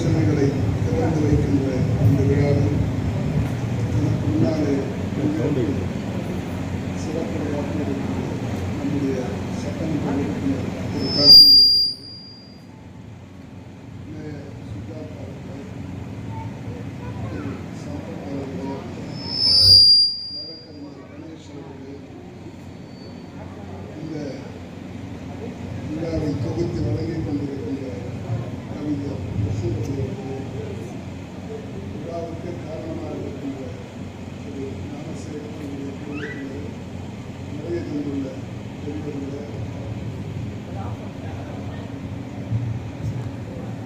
சென்னைகளை திறந்து வைக்கின்ற இந்த விழாவில் எனக்கு முன்னாலே சிறப்புரையாற்றியிருக்கின்ற நம்முடைய சட்டமன்ற உறுப்பினர் திரு கார்த்திகேயன் தொகுத்து வழங்கிக் கொண்டிருக்கின்ற கவிஞர் விழாவுக்கு காரணமாக இருக்கின்ற திரு ஞானசேகரனுடைய குடும்பத்தினர் நிறைய தந்துள்ள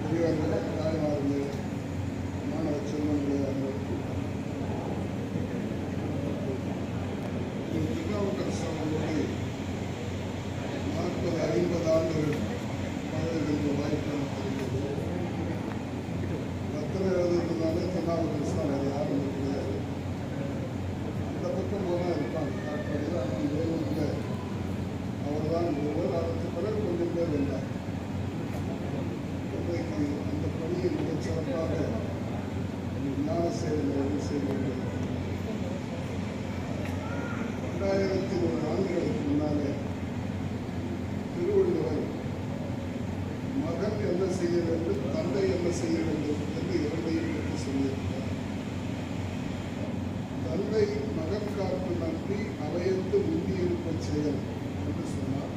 பெரியவர்களே தாய்மார்களே மாணவ செல்வங்களே அவர்களுக்கு திருநாவுக்கரசு அவர்களுடைய 40-50 ஆண்டுகள் பழகுகின்ற வாய்ப்பு இருக்கிறது. பத்திரம் எழுதுறதுனாலே திருநாவுக்கரசு வேறு யாரும் கிடையாது. அந்த பக்கம் போனால் இருப்பாங்க காட்பாடியில். ஆனால் வேலூரில் அவர் தான் ஒருவர். அதற்கு பிறகு கொஞ்சம் பேர் வந்தார். இன்றைக்கு அந்த பணியை மிகச் சிறப்பாக ஞானசேகரன் செய்கிறார்கள். 2001 ஆண்டுகளுக்கு முன்னாலே திருவள்ளுவர் மகன் என்ன செய்ய வேண்டும், தந்தை என்ன செய்ய வேண்டும் என்று இரண்டையும் பற்றி சொல்லியிருக்கிறார். தந்தை மகன் காப்பு நன்றி அவையத்து முந்தியிருப்ப செயல் என்று சொன்னார்.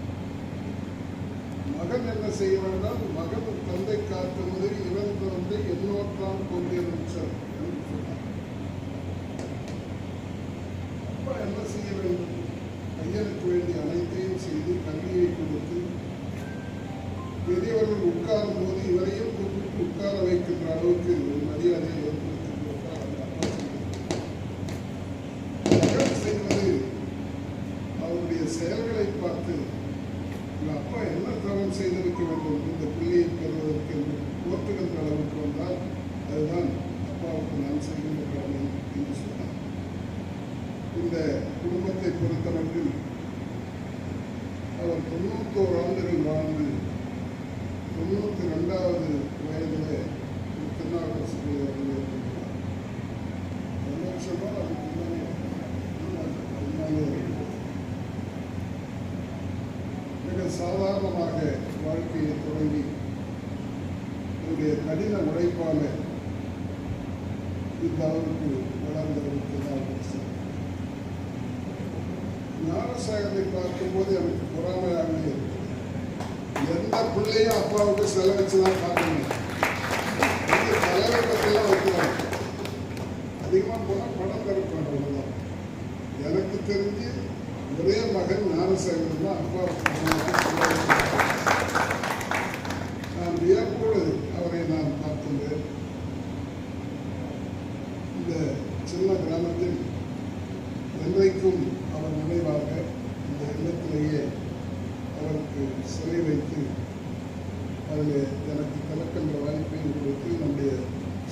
மகன் என்ன செய்ய வேண்டாம், மகன் தந்தை காத்து முதல் இவன் தந்தை எண்ணோற்றான் கொண்டிருந்தார் என்று சொன்னார். அப்பா என்ன செய்ய வேண்டும், பையனுக்கு வேண்டிய அனைத்தையும் செய்து கல்வியை கொடுத்து பெரியவர்கள் உட்காரும் போது இவரையும் கூப்பிட்டு உட்கார வைக்கின்ற அளவுக்கு ஒரு மரியாதையை ஏற்படுத்தியிருக்கிறார். செய்வது அவருடைய செயல்களை பார்த்து அப்பா என்ன தவம் செய்திருக்க வேண்டும் இந்த பிள்ளையை பெறுவதற்கு என்று போற்றுகின்ற அளவுக்கு வந்தால் அதுதான் அப்பாவுக்கு நான் செய்கின்ற கடமை என்று சொன்னார். இந்த குடும்பத்தை பொறுத்தமட்டில் அவர் 91 ஆண்டுகள் வாழ்ந்து 92வது வயதிலே திருநாவுக்கரசு அவர்கள் ஏற்பட்டார். 1 லட்சம் அதுக்கு முன்னாலே மிக சாதாரணமாக வாழ்க்கையை தொடங்கி என்னுடைய கடின உழைப்பான இந்த அளவுக்கு வளர்ந்தவர் திருநாவுக்கரசு. ஞானசேகரனை பார்க்கும்போது எனக்கு பொறாமையாகவே இருக்கு. எந்த பிள்ளையும் அப்பாவுக்கு செலவச்சுதான் பார்க்கணும். தலைவர் பற்றிலாம் வைக்கிறாங்க. அதிகமாக போனால் படம் கருப்பாங்க. எனக்கு தெரிஞ்சு ஒரே மகன் ஞானசேகரன் தான் அப்பாவுக்கு. நான் வியப்போடு அவரை நான் பார்த்துள்ளேன். இந்த சின்ன கிராமத்தில் என்றைக்கும் அவர் நினைவாக இந்த இல்லத்திலேயே அவருக்கு சிலை வைத்து அதில் எனக்கு கலக்கின்ற வாய்ப்பையும் கொடுத்து நம்முடைய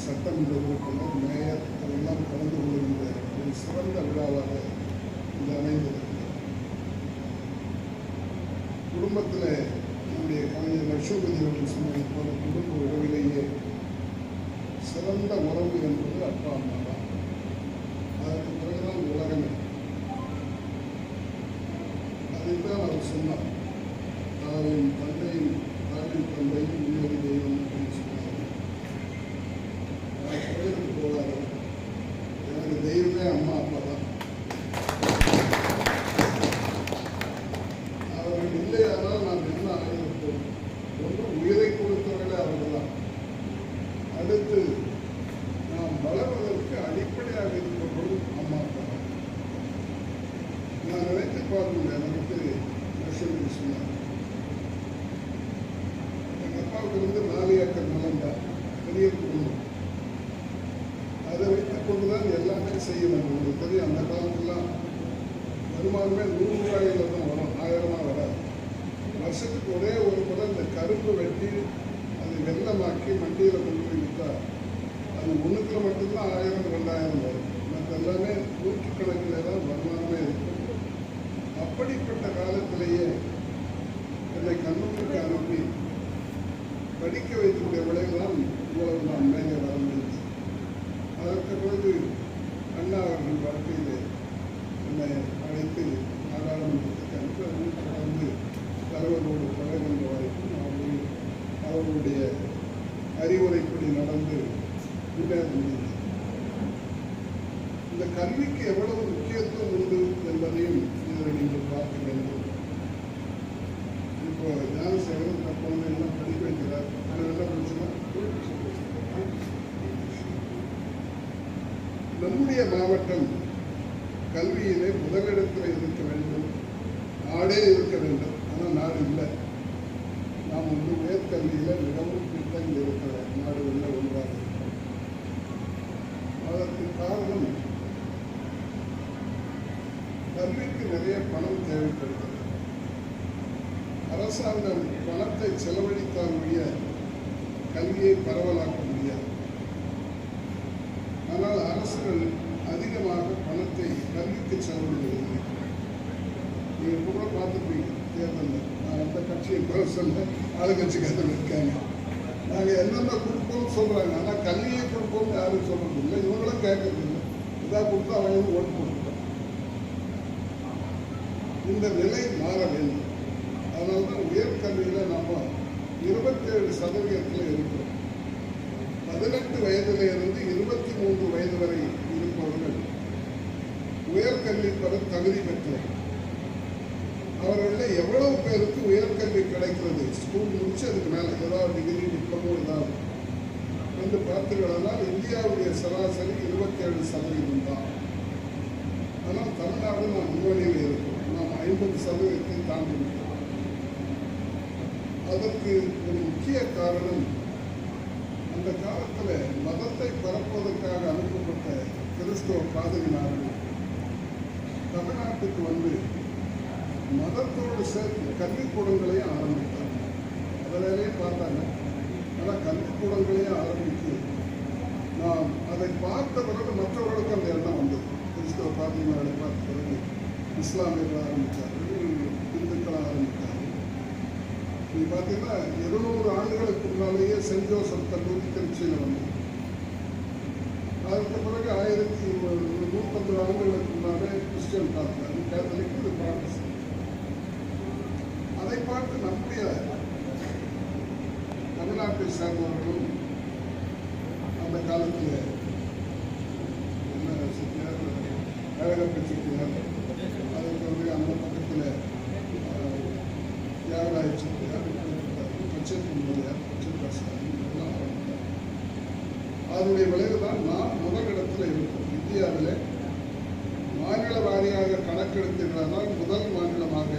சட்டமன்ற உறுப்பினர் மேயர் அதெல்லாம் கலந்து கொள்கின்ற ஒரு சிறந்த விழாவாக இது அமைந்திருக்கிறது. குடும்பத்தில் நம்முடைய கலைஞர் லட்சுமதி அவர்கள் சொன்னதை போல குடும்ப உறவிலேயே சிறந்த உறவு என்பது அப்பா அம்மா தான். அதற்கு பிறகுதான் உலகமே. அதைத்தான் அவர் சொன்னார். தாயின் தந்தையும் தாயின் தந்தையும் இன்னொரு தெய்வம் அப்படின்னு சொன்னார். நான் கோயிலுக்கு போகாத எனக்கு தெய்வமே அம்மா அப்பா தான். அவர்கள் இல்லையானால் நாம் என்ன ஆகியிருப்போம். ஒன்றும் உயிரை கொடுத்தவர்களே அவர்கள் தான். அடுத்து நாம் வளர்வதற்கு அடிப்படையாக இருப்பவர்கள் அம்மா அப்பா தான். நான் நினைத்து பார்க்கல. எனக்கு லட்சுமி சொன்னார், எங்கள் அப்பாவுக்கு 4 ஏக்கர் நிலம் தான், பெரிய குடும்பம். அதை வைத்துக் கொண்டுதான் எல்லாமே செய்ய வேண்டும். உங்களுக்கு தெரியும், அந்த காலத்துலாம் வருமானமே 100 ரூபாயில தான் வரும், 1000 வராது. வருஷத்துக்கு ஒரே ஒரு முறை இந்த கரும்பு வெட்டி அதை வெள்ளமாக்கி மண்டியில் கொண்டு போய் விற்றா அது ஒன்றுக்குள்ள மட்டும்தான் 1000 2000 வரும். மற்ற எல்லாமே நூற்றுக்கணக்கில் தான் வருமானமே இருக்கும். அப்படிப்பட்ட காலத்திலேயே என்னை கண்ணூருக்கு அனுப்பி படிக்க வைக்கக்கூடிய விளைவு தான் இவ்வளவு நாம் மேலே வர முடியும். அதற்கு பிறகு அண்ணா அவர்கள் வாழ்க்கையில் என்னை அழைத்து நாடாளுமன்றத்துக்கு அனுப்ப தொடர்ந்து தலைவரோடு பழகின்ற வாய்ப்பும் அவர்களுடைய அறிவுரைப்படி நடந்து முன்னேற முடியும். இந்த கல்விக்கு எவ்வளவு முக்கியத்துவம் உண்டு என்பதையும் இதில் நீங்கள் பார்க்க வேண்டும். இப்போ ஞானசேகரன் தற்போது எல்லாம் படிக்க வைக்கிறார். ஆனால் என்ன பிரச்சனை, நம்முடைய மாவட்டம் கல்வியிலே முதலிடத்தில் இருக்க வேண்டும், நாடே இருக்க வேண்டும். ஆனால் நாடு இல்லை. நாம் வந்து உயர்கல்வியில் மிகவும் பின்தங்கி இருக்கிற நாடுகளில் ஒன்றாக இருக்கிறோம். அதற்கு காரணம் கல்விக்கு நிறைய பணம் தேவைப்படுகிறது. அரசாங்கம் பணத்தை செலவழித்தால் முடிய கல்வியை பரவலாக்க முடியாது. ஆனால் அரசுகள் அதிகமாக பணத்தை கல்விக்கு செலவிடுவதில்லை. நீங்கள் கூட பார்த்துப்பீங்க தேர்தலில். நான் அந்த கட்சியை கூட சொல்ல ஆளுங்கட்சிக்காரர்கள் இருக்காங்க. நாங்கள் என்னென்ன கொடுப்போம்னு சொல்கிறாங்க. ஆனால் கல்வியை கொடுப்போம்னு யாரும் சொல்கிறது இல்லை. இவங்களும் கேட்கறது இல்லை. இதாக கொடுத்தா அவங்க ஓட்டு கொடுப்போம். இந்த நிலை மாற வேண்டும். அதனால தான் உயர்கல்வியில் நம்ம 27% இருக்கிறோம். 18 வயதிலிருந்து 23 வயது வரை இருப்பவர்கள் உயர்கல்வி பெற தகுதி பெற்றோர். அவர்களில் எவ்வளவு பேருக்கு உயர்கல்வி கிடைக்கிறது? ஸ்கூல் முடிச்சு அதுக்கு மேலே ஏதாவது டிகிரி, டிப்ளமோ ஏதாவது வந்து பார்த்தீங்கன்னா இந்தியாவுடைய சராசரி 27% தான். ஆனால் தமிழ்நாடு நாம் முன்னணியில் இருக்கோம். நாம் 50% தாண்டி இருக்கிறோம். அதற்கு ஒரு முக்கிய காரணம், அந்த காலத்தில் மதத்தை பரப்புவதற்காக அனுப்பப்பட்ட கிறிஸ்தவ பாதிரிமார்கள் தமிழ்நாட்டுக்கு வந்து மதத்தோடு சேர்த்து கல்விக்கூடங்களையும் ஆரம்பித்தாங்க. அதிலேயே பார்த்தாங்க. ஆனால் கல்விக்கூடங்களையும் ஆரம்பித்து நாம் அதை பார்த்த பிறகு மற்றவர்களுக்கு அந்த எண்ணம் வந்தது. கிறிஸ்தவ பாதிரிமார்களை பார்த்த பிறகு இஸ்லாமியர்கள் ஆரம்பித்தார்கள், இந்துக்கள் ஆரம்பித்தார்கள். இது பார்த்தீங்கன்னா 200 ஆண்டுகளுக்கு முன்னாலேயே சென்ட் ஜோசப் கல்லூரி திருச்சியில் வந்தது. அதற்கு பிறகு 1150 ஆண்டுகளுக்கு முன்னாலே கிறிஸ்டியன் காலேஜ், அது கேத்தலிக், இது ப்ராட்டஸ்டன்ட். அதை பார்த்து நம்முடைய தமிழ்நாட்டை சேர்ந்தவர்களும் அந்த காலத்தில் என்ன செட்டியார், அழகப்ப செட்டியார், அதற்கு வந்து அந்த பக்கத்தில் தியாகராய செட்டியார், பச்சைப்பொன்முடியார், பச்சைப்பிரசாத் எல்லாம் ஆரம்பித்தார். அதனுடைய விளைவு தான் நாம் முதலிடத்தில் இருக்கோம். இந்தியாவில் மாநில வாரியாக கணக்கெடுத்தீர்களானால் முதல் மாநிலமாக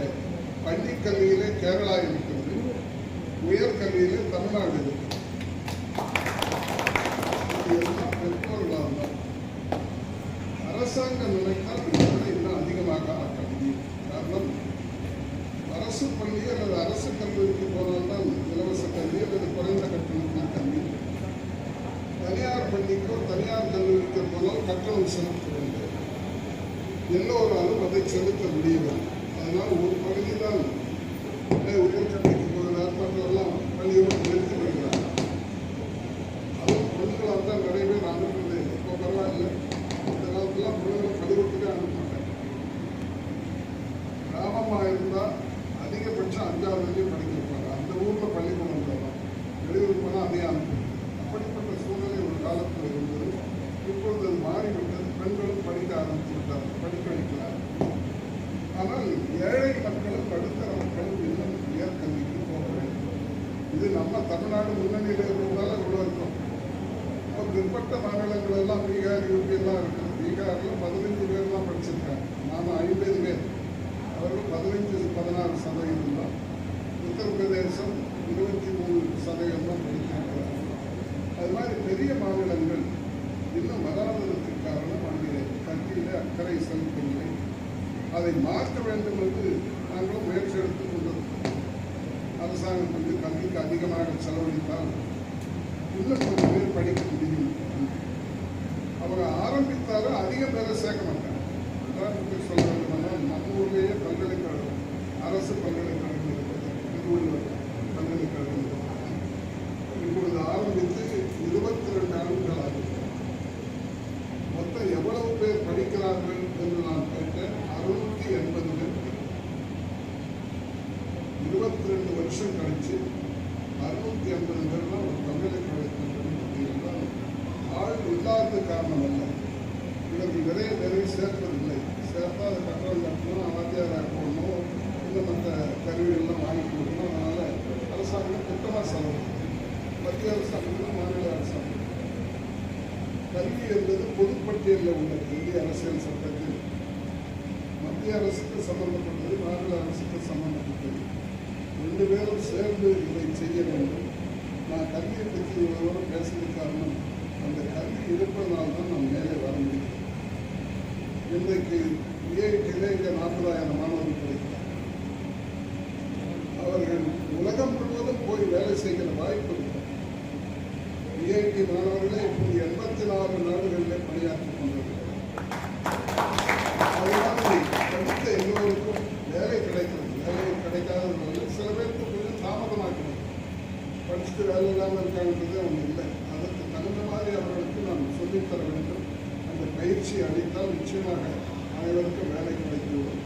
பள்ளிக்கல்வியிலே கேரளா இருக்கிறது, உயர்கல்வியிலே தமிழ்நாடு இருக்கிறது. இது எல்லாம் பெற்றோர்களாக தான். அரசாங்கம் நினைத்தால் இன்னும் அதிகமாக ஆக்க முடியும். காரணம், அரசு பள்ளி அல்லது அரசு கல்லூரிக்கு போனால்தான் இலவச கல்வி அல்லது குறைந்த கட்டணத்தில் கல்வி. தனியார் பள்ளிக்கோ தனியார் கல்லூரிக்கோ போனால் கட்டணம் செலுத்த வேண்டும். எல்லோராலும் அதை செலுத்த முடியவில்லை. அதனால் ஒரு பகுதி தான் உயர்கல்விக்கு போகிறார், மற்றவெல்லாம் பள்ளியோடு நிறுத்தி விடுகிறார். அதுவும் பெண்களால் தான் நிறைய பேர் அனுப்புறது. இப்போ பரவாயில்ல, இந்த காலத்துலாம் பிள்ளைகளை பள்ளிக்கூடத்துக்கு அனுப்ப மாட்டாங்க. கிராமமாக இருந்தால் அதிகபட்சம் 5வது வரையும் படிக்க வைப்பாங்க. அந்த ஊரில் பள்ளிக்கூடம் போகலாம், வெளியூர் போனால் அதே அனுப்பும். அப்படிப்பட்ட சூழ்நிலை ஒரு காலத்தில் இருந்தது. இப்பொழுது அது மாறிவிட்டது. பெண்களும் படிக்க ஆரம்பித்து விட்டார்கள், படிக்க வைக்கிறார். ஆனால் ஏழை மக்களும் நடுத்தர மக்களும் இன்னும் உயர்கல்விக்கு போக வேண்டும். இது நம்ம தமிழ்நாடு முன்னணியில் இருக்கிறதால இவ்வளோ இருக்கும். இப்போ பிற்பட்ட மாநிலங்கள் எல்லாம் பீகார், யூபி எல்லாம் இருக்குது. பீகாரில் 15 பேர் தான் படிச்சிருக்காங்க. நாம் 50 பேர், அவர்கள் 15-16% தான். உத்தரப்பிரதேசம் 23% தான் படித்திருக்கிறார்கள். அது மாதிரி பெரிய மாநிலங்கள் இன்னும் வராததற்கு காரணம் அங்கே கல்வியிலே அக்கறை செலுத்தவில்லை. அதை மாற்ற வேண்டும் என்று நாங்களும் முயற்சி எடுத்துக் கொண்டிருக்கிறோம். அரசாங்கம் வந்து கல்விக்கு அதிகமாக செலவழித்தால் இன்னும் கொஞ்சம் பேர் படிக்க முடியும். அவங்க ஆரம்பித்தாலும் அதிக பேரை சேர்க்க மாட்டாங்க. உதாரணத்துக்கு சொல்ல வேண்டுமானால் நம்ம ஊர்லேயே பல்கலைக்கழகம், அரசு பல்கலைக்கழகம் இருக்கிறது, திருவள்ளுவர் பல்கலைக்கழகம் இருக்கிறது. காரணம் அல்ல. இவர்கள் நிறைய சேர்ப்பதில்லை. சேர்த்தா அது கட்டணம் கட்டணும், வாத்தியார் போடணும், இன்னும் மற்ற கருவிகள்லாம் வாங்கி கொடுக்கணும். அதனால் அரசாங்கம் திட்டமாக செலவு, மத்திய அரசாங்கம் மாநில அரசாங்கம். கல்வி என்பது பொதுப்பட்டியலில் உள்ளது. இந்திய அரசியல் சட்டத்தில் மத்திய அரசுக்கு சம்பந்தப்பட்டது, மாநில அரசுக்கு சம்பந்தப்பட்டது. ரெண்டு பேரும் சேர்ந்து இதை செய்ய வேண்டும். நான் கல்வியை பற்றி இவரோடு பேசுறது காரணம், அந்த கல்வி இருப்பதனால்தான் நாம் மேலே வர முடியும். இன்றைக்கு ஐஐடியில் இங்கே 40,000 மாணவர்கள் படிக்கிறார். அவர்கள் உலகம் முழுவதும் போய் வேலை செய்கிற வாய்ப்பு இருக்கு. ஐஐடி மாணவர்களே இப்போது 84 நாடுகளில் பணியாற்றிக் கொண்டிருக்கிறார். அதனால் படித்த எல்லோருக்கும் வேலை கிடைக்கிறது. வேலை கிடைக்காதவர்கள் சில பேருக்கு கொஞ்சம் தாமதமாக கிடைக்கும். படிச்சுட்டு வேலை இல்லாமல் இருக்காங்கிறது அவங்க இல்லை. அதற்கு தகுந்த மாதிரி அவர்களுக்கு நாம் சொல்லித்தர வேண்டும். அந்த பயிற்சி அளித்தால் நிச்சயமாக அனைவருக்கும் வேலை கிடைத்துவிடும்.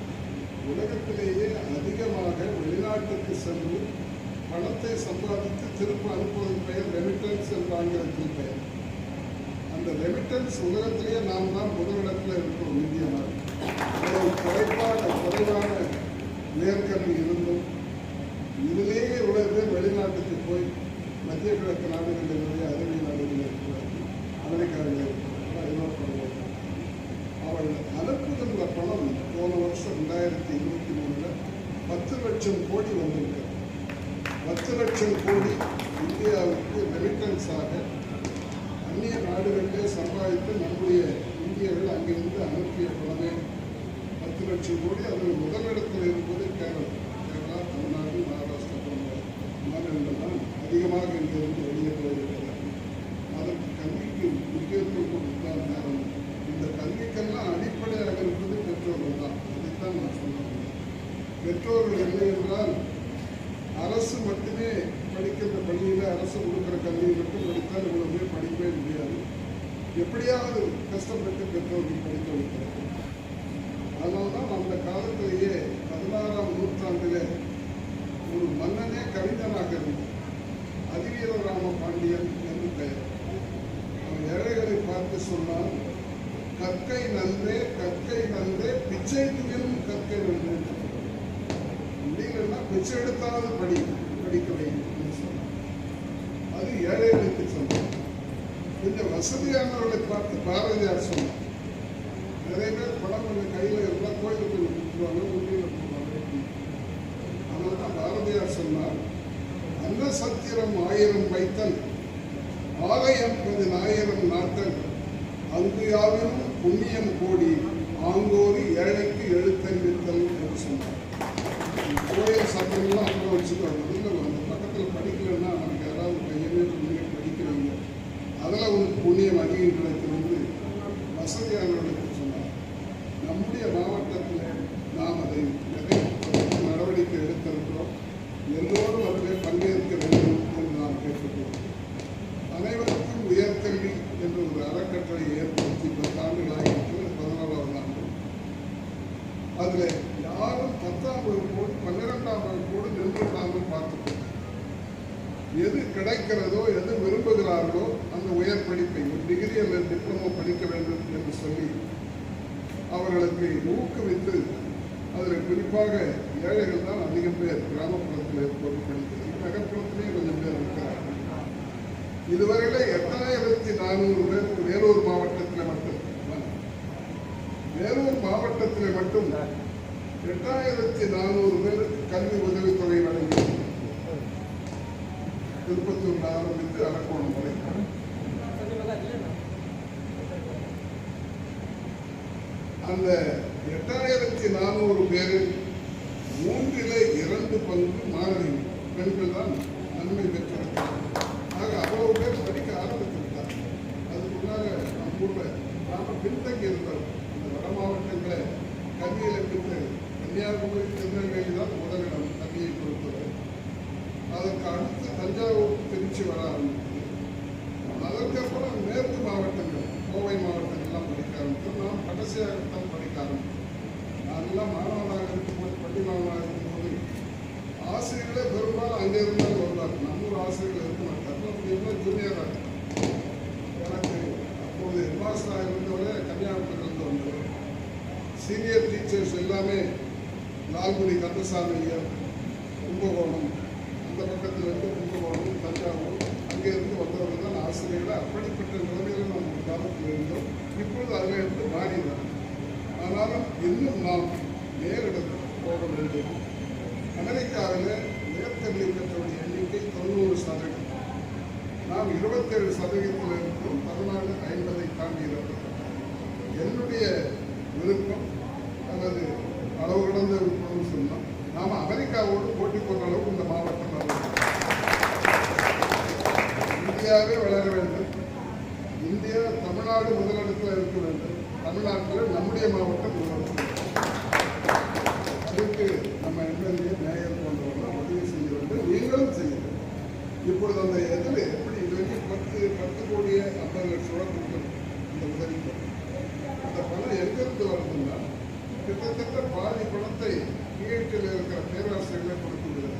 உலகத்திலேயே அதிகமாக வெளிநாட்டுக்கு சென்று பணத்தை சம்பாதித்து திரும்ப அனுப்புவதன் பெயர் ரெமிட்டன்ஸ் என்ற ஆங்கிலத்தில் பெயர். அந்த ரெமிட்டன்ஸ் உலகத்திலேயே நாம் தான் முதலிடத்தில் இருக்கிறோம். இந்திய நாடு குறைவான உயர்கல்வி இருந்தும் இதிலேயே இவ்வளவு பேர் வெளிநாட்டுக்கு போய் மத்திய கிழக்கு நாடுகளில் அறிவியல் நாடுகளில் இருக்கிறார்கள், அமெரிக்காவில் இருக்கிறார்கள், ஐரோப்பாவில். அவள் அனுப்புகின்ற பணம் போன வருஷம் 2023 10 லட்சம் கோடி வந்திருக்கிறது. 10 லட்சம் கோடி இந்தியாவுக்கு ரெமிட்டன்ஸாக அந்நிய நாடுகளிலே சம்பாதித்து நம்முடைய இந்தியர்கள் அங்கிருந்து அனுப்பிய பணமே 10 லட்சம் கோடி. அதில் முதலிடத்தில் இருப்பது கேரளா, தமிழ்நாடு, மகாராஷ்டிரா போன்ற மாநிலங்கள் தான் அதிகமாக இங்கிருந்து வெளியேற்ற இருக்கிறார்கள். அதற்கு கல்விக்கு முக்கியத்துவம் கொடுத்தால் காரணம். இந்த கல்விக்கெல்லாம் அடிப்படையாக இருப்பது பெற்றோர்கள் தான். அதைத்தான் நான் சொல்ல முடியும். பெற்றோர்கள் இல்லை என்றால் அரசு மட்டுமே படிக்கின்ற பள்ளியில் அரசு கொடுக்குற கல்வியை மட்டும் படித்தால் இவ்வளவு பேர் படிக்கவே முடியாது. எப்படியாவது கஷ்டப்பட்டு பெற்றோர்கள் படிக்க வைக்கிறார்கள். அதனால்தான் அந்த காலத்திலேயே 16ஆம் நூற்றாண்டிலே ஒரு மன்னனே கவிஞனாக இருந்தார். அதிவீரராம பாண்டியன் என்று பெயர். அவன் ஏழைகளை பார்த்து சொன்னால், கற்கை நன்றே கற்கை நன்றே பிச்சை துகிலும் கற்கை நன்றே. முடியலன்னா பிச்சை எடுத்தாவது படிக்க வேண்டும் சொன்னார். அது ஏழைகளுக்கு சொன்னார். கொஞ்சம் வசதியானவர்களை பார்த்து பாரதியார் சொன்னார். நிறைய பேர் பணம் கொஞ்சம் கையில் இருந்தால் கோயிலுக்கு கொடுத்துருவாங்க, உண்டியில் போடுவாங்க. அதனால தான் பாரதியார் சொன்னார், அன்ன சத்திரம் 1000 வைத்தல், ஆலயம் 10,000 நாட்டல், அங்கு யாவிலும் புண்ணியம் கோடி, ஆங்கோரி ஏழைக்கு எழுத்தறிவித்தல் என்று சொன்னார். கோயில் சத்திரம்லாம் அங்கே வச்சுக்கோங்க. இல்லை அந்த பக்கத்தில் படிக்கலன்னா நமக்கு யாராவது கையமே படிக்கிறவங்க அதில் ஒரு புண்ணியம் அதிகம் கிடைக்கிறது வசதியானவர்களுக்கு சொன்னார். நம்முடைய மாவட்டத்தில் நாம் அதை நடவடிக்கை எடுத்திருக்கிறோம். எல்லோரும் அதில் பங்கேற்க வேண்டும் என்று நாம் கேட்டுக்கொள்கிறோம். அனைவருக்கும் உயர்கல்வி என்ற ஒரு அறக்கட்டளை ஏற்படுத்தி 10 ஆண்டுகளாக 11ஆவது ஆண்டு. அதில் யாரும் 10ஆம் வகுப்போடு 12ஆம் வகுப்போடு நின்றுடாமல் பார்த்துக்கொள்ளும். எது கிடைக்கிறதோ எது விரும்புகிறார்களோ அந்த உயர் படிப்பை ஒரு டிகிரி அல்லது டிப்ளமோ படிக்க வேண்டும் என்று சொல்லி அவர்களுக்கு ஊக்குவித்து, அதில் குறிப்பாக ஏழைகள் தான் அதிகம் பேர் கிராமப்புறத்தில் போட்டு படிக்கிறது. நகர்ப்புறத்திலே கொஞ்சம் பேர் இருக்கிறார்கள். இதுவரையில 8400 பேர் வேலூர் மாவட்டத்தில் மட்டும் 8400 பேருக்கு கல்வி உதவித்தொகை வழங்கி திருப்பத்தூர் ஆரம்பித்து அரக்கோணம் வரை அந்த 8400 பேரில் 2/3 பங்கு மாணவிகள் பெண்கள் தான் நன்மை பெற்றிருக்கிறார். ஆக அவ்வளவு பேர் படிக்க ஆரம்பித்திருக்கார். அதுக்குள்ளாக நம்ம ஊரில் நாம பின்தங்கி இருந்தோம். இந்த வட மாவட்டங்களை கல்வியில் பின்தங்கி கன்னியாகுமரி, திருநெல்வேலி தான் முதலிடம் கல்வியை கொடுத்தது. அதற்கு அடுத்து தஞ்சாவூர், திருச்சி வர ஆரம்பித்தது. அதற்கப்புறம் மேற்கு மாவட்டங்கள், கோவை மாவட்டங்கள்லாம் படிக்க ஆரம்பித்தோம். நாம் கடைசியாகத்தான் படிக்க ஆரம்பித்தோம். நான்லாம் மாணவனாக இருக்கும்போது, பள்ளி மாணவனாக இருக்கும்போது ஆசிரியர்களே பெரும்பாலும் அங்கே இருந்தாலும் வருவார். நம்ம ஊர் டீச்சர்ஸ் எல்லாமே லால்குடி கந்தசாமி ஐயர், கும்பகோணம், அந்த பக்கத்தில் இருந்து கும்பகோணம், தஞ்சாவூர், அங்கேருந்து வந்தவர்கள் தான் ஆசிரியர்கள். அப்படிப்பட்ட நிலைமையில் நாம் ஒரு காலத்தில் இருந்தோம். இப்பொழுது அதில் இருந்து மாறினார். ஆனாலும் இன்னும் நாம் நேரிடத்தில் போக வேண்டும். அமெரிக்காவில் உயர்கல்வி பெற்றவருடைய எண்ணிக்கை 90%. நாம் 27% இருக்கும். தமிழ்நாடு 50 தாண்டி. என்னுடைய விருப்பம் அல்லது அளவு கடந்த விருப்பம்னு சொன்னோம். நாம் அமெரிக்காவோடு போட்டி போடுற அளவுக்கு இந்த மாவட்டம் இந்தியாவே வளர வேண்டும். இந்தியா தமிழ்நாடு முதலிடத்தில் இருக்க வேண்டும். தமிழ்நாட்டில் நம்முடைய மாவட்டம் முதலிடத்தில். அதுக்கு நம்ம எம்எல்ஏ, மேயர் போன்றவர்கள் உதவி செய்ய வேண்டும். நீங்களும் செய்ய வேண்டும். இப்பொழுது அந்த எதில் எப்படி இது வரைக்கும் 10 கோடியே 50 லட்சம் ரூபா கொடுக்கணும் இந்த உதவிக்கு. அந்த பணம் எங்கிருந்து வருதுன்னா கிட்டத்தட்ட பாதி பணத்தை பிஹெச்டியில் இருக்கிற பேராசிரியர்களை கொடுத்துள்ளது.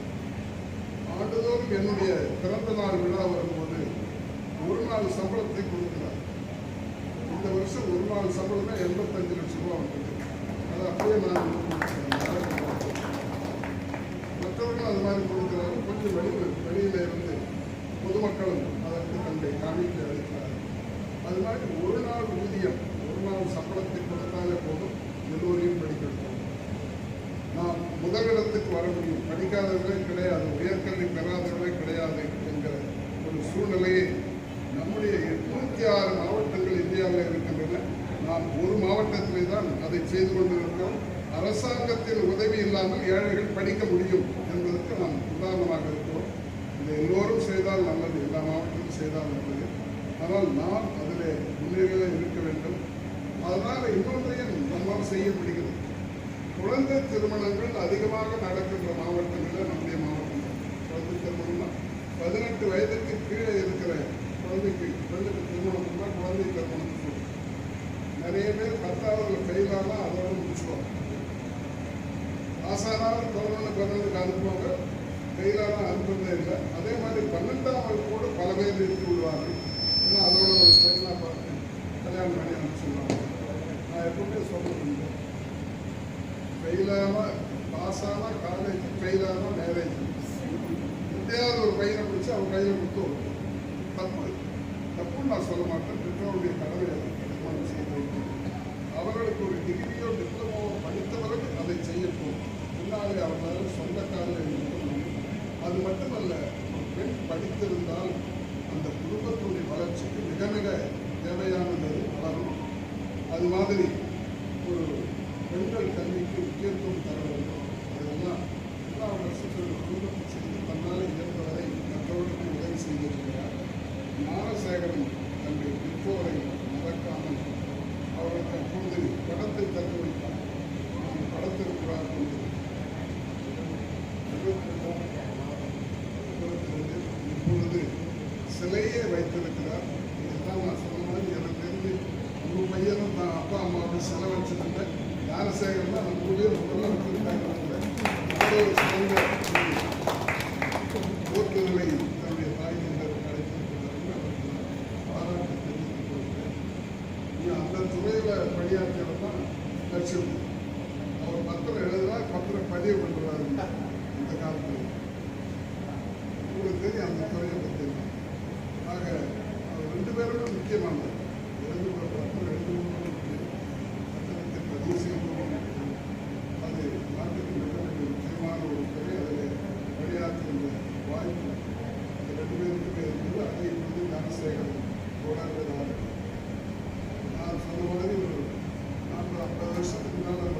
ஆண்டுதோறும் என்னுடைய பிறந்த நாள் விழா வரும்போது ஒரு நாள் சம்பளத்தை கொடுக்கிறார். இந்த வருஷம் ஒரு நாள் சம்பளமே 85 லட்சம் ரூபா வந்தது. அது அப்படியே நான் மற்றவர்கள் அது மாதிரி கொடுக்கிறாரு. கொஞ்சம் வெளியில இருந்து பொதுமக்களும் அதற்கு தன்னை காணிக்கை அளிக்கிறார். அது மாதிரி ஒரு நாள் ஊதியம், ஒரு நாள் சம்பளத்தை கொடுத்தாலே போதும், எல்லோரையும் படிக்க வைக்கும். நாம் முதலிடத்துக்கு வர முடியும். படிக்காதவர்களே கிடையாது, உயர்கல்வி பெறாதவர்களே கிடையாது என்கிற ஒரு சூழ்நிலையை நம்முடைய 806 மாவட்டங்கள் இந்தியாவில் இருக்கின்றன. நாம் ஒரு மாவட்டத்திலே தான் அதை செய்து கொண்டிருக்கிறோம். அரசாங்கத்தின் உதவி இல்லாமல் ஏழைகள் படிக்க முடியும் என்பதற்கு நாம் உதாரணமாக இருக்கிறோம். இதை எல்லோரும் செய்தால் நல்லது, எல்லா மாவட்டத்திலும் செய்தால் நல்லது. ஆனால் நாம் அதில் முன்னிலையில் இருக்க வேண்டும். அதனால் இன்னொன்றையும் நம்மால் செய்ய முடிகிறது. குழந்தை திருமணங்கள் அதிகமாக நடக்கின்ற மாவட்டங்களில் நம்முடைய மாவட்டம். குழந்தை திருமணம்னா 18 வயதுக்கு கீழே இருக்கிற குழந்தைக்கு திருமணம் பண்ணால் குழந்தை திருமணம் சொல்லுவோம். நிறைய பேர் 10வது ஃபெயிலானா அதோட முடிச்சுவாங்க. பாஸானாலும் 11 அனுப்புவாங்க, ஃபெயிலானா அனுப்புறதே இல்லை. அதே மாதிரி 12ஆம் வகுப்போடு பல பேர் இருந்து விடுவார்கள். ஏன்னா அதோட ஒரு ஃபெயிலாக பார்த்து கல்யாணம் பண்ணி அனுப்பிச்சுடுவாங்க. நான் எப்பவுமே சொல்லுவேன், ஃபெயிலானா பாஸானா காலேஜ், ஃபெயிலானா மேரேஜ். எப்படியாவது ஒரு பையனை பிடிச்சி அவன் கையில் கொடுத்து தப்புன்னு நான் சொல்ல மாட்டேன். பெற்றோருடைய கடமை திருமணம் செய்து அவர்களுக்கு ஒரு டிகிரியோ டிப்ளமோவோ படித்தவர்கள் அதை செய்யட்டும். முன்னாலே அவர்களால் சொந்த காலில் இருக்கணும். அது மட்டுமல்ல, ஒரு பெண் படித்திருந்தால் அந்த குடும்பத்துடைய வளர்ச்சிக்கு மிக மிக தேவையானது வளரும். அது மாதிரி ஒரு பெண்கள் கல்விக்கு முக்கியத்துவம் தர வேண்டும். அதெல்லாம் எல்லா வருஷத்தோட குடும்பத்தை செய்து தன்னால் இயன்றவரை மற்றவர்களுக்கு உதவி செய்திருக்கிறார். ஞானசேகரன் தன்னுடைய பெற்றோரை மறக்காமல் அவர்களுக்கு அப்பொழுது படத்தை தந்து வைத்தார். நான் படத்திருக்கிறார் கொண்டு 22 இப்பொழுது சிலையே வைத்திருக்கிறார். இதுதான் நான் சொன்ன மாதிரி எனக்கு தெரிந்து உங்கள் பையனும் நான் அப்பா அம்மாவோட சிலை வச்சிருந்தேன். ஞானசேகரன் தான் நம்ம ஊரில் முதல்ல வச்சிருந்தாங்க. சிறந்த போக்குகளை தன்னுடைய தாய் தந்தர் கிடைத்திருக்கிறார்கள். பாராட்டு தெரிவித்துக் கொள்கிறேன். அந்த துறையில் பணியாற்றியவர் தான் லட்சுமி. அவர் பத்திரம் எழுதுனா பத்திரம் பதிவு பண்ணுறாரு. இந்த காலத்தில் உங்களுக்கு தெரியும் அந்த துறையை பற்றி. ஆக அவர் 2 பேருமே முக்கியமானது. 2 பத்திரம் எழுதுவதும் முக்கியம், பத்திரத்தை பதிவு செய்வதும் முக்கியம். அது நாட்டுக்கு மிக மிக முக்கியமான ஒரு துறை. அதில் பணியாற்றுகின்ற வாய்ப்பு இந்த 2 பேருக்குமே இருக்குது. அதை இப்பொழுது ஞானசேகரன் போராடுவதாக நான் சொன்ன மாதிரி ஒரு 40-50 வருஷத்துக்கு முன்னால்